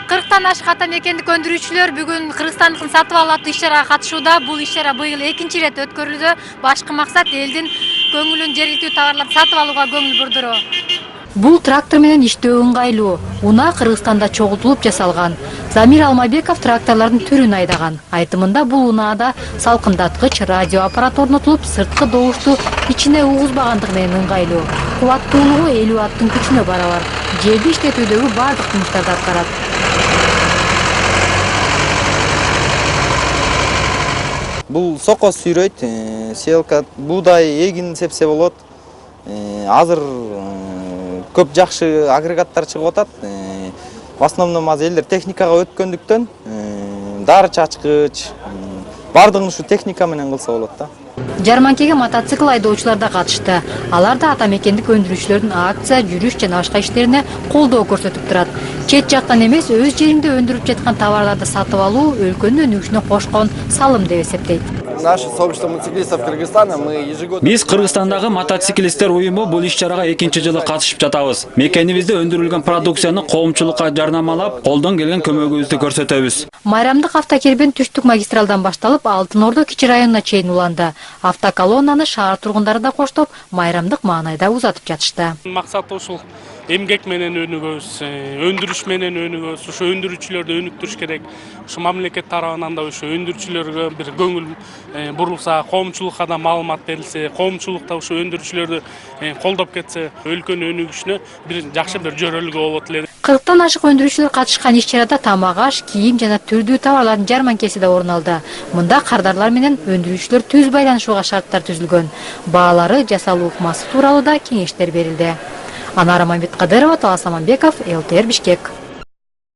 40тан ашык ата мекендик өндүрүүчүлөр бүгүн Кыргызстандын сатып алуу иш-чарага катышууда. Бул иш-чара быйыл экинчи ирет өткөрүлүүдө. Башкы максат элдин көңүлүн жергиликтүү товарларды сатып алууга көңүл бурдуруу. Бул трактор менен иштөө ыңгайлуу. Унаа Кыргызстанда чогултулуп жасалган. Замир Алмабеков тракторлордун түрүн айдаган. Айтымында бул унаада салкындаткыч радио аппарат орнотулуп, сырткы добушту ичине угузбагандыгы менен ыңгайлуу. Кубаттуулугу 50 аттын күчүнө барабар. Жеби иштетүүдөгү бардык жумуштарды аткарат. Бул сокос сүйрөйт, селка, буудай, эгин сепсе болот. Азыр көп жакшы агрегаттар чыгып атат. В основном азыр элдер техникага өткөндүктөн дары чачкыч бардыгын ушу техника менен кылса болот да. Жарманкеге мотоцикл айдоочулар да катышты. Алар да ата мекендик өндүрүүчүлөрдүн акция, жүрүш жана башка иштерине колдоо көрсөтүп турат. Чет жактан эмес, өз жериңде өндүрүп жаткан товарларды сатып алуу өлкөнүн өнүгүшүнө кошкон салым деп эсептейт. Наше сообщество мотоциклистов Кыргызстана мы ежегодно. Биз Кыргызстандагы мотоциклисттер уюму бул иш-чарага экинчи жылы катышып жатабыз. Мекенибизде өндүрүлгөн продукцияны коомчулукка жарнамалап, колдон келген көмөгүбүздү көрсөтөбүз. Майрамдык автокербен түштүк магистралдан башталып, Алтын Ордо кичи районуна чейин уланды. Автоколоннаны шаар тургундары да коштоп, майрамдык маанайда узатып жатышты. Максаты ушул эмгек менен өнүгөбүз, өндүрүш менен өнүгөбүз. Ушу өндүрүүчүлөрдү өнүктүрүш керек. Ушу мамлекет тарабынан да ушу өндүрүүчүлөргө бир көңүл бурулса, коомчулукка да маалымат берилсе, коомчулук да ушу өндүрүүчүлөрдү колдоп кетсе, өлкөнүн өнүгүшүнө бир жакшы бир жөрөлгө болот эле. 40тан ашык өндүрүүчүлөр катышкан иш-чарада тамак аш, кийим жана түрдүү товарлардын жарманкеси да орун алды. Мында кардарлар менен өндүрүүчүлөр түз байланышууга шарттар түзүлгөн. Баалары, жасалуу ыкмасы тууралуу да кеңештер берилди. Анара Мамбеткадырова, Талас Аманбеков, ЛТР Бишкек.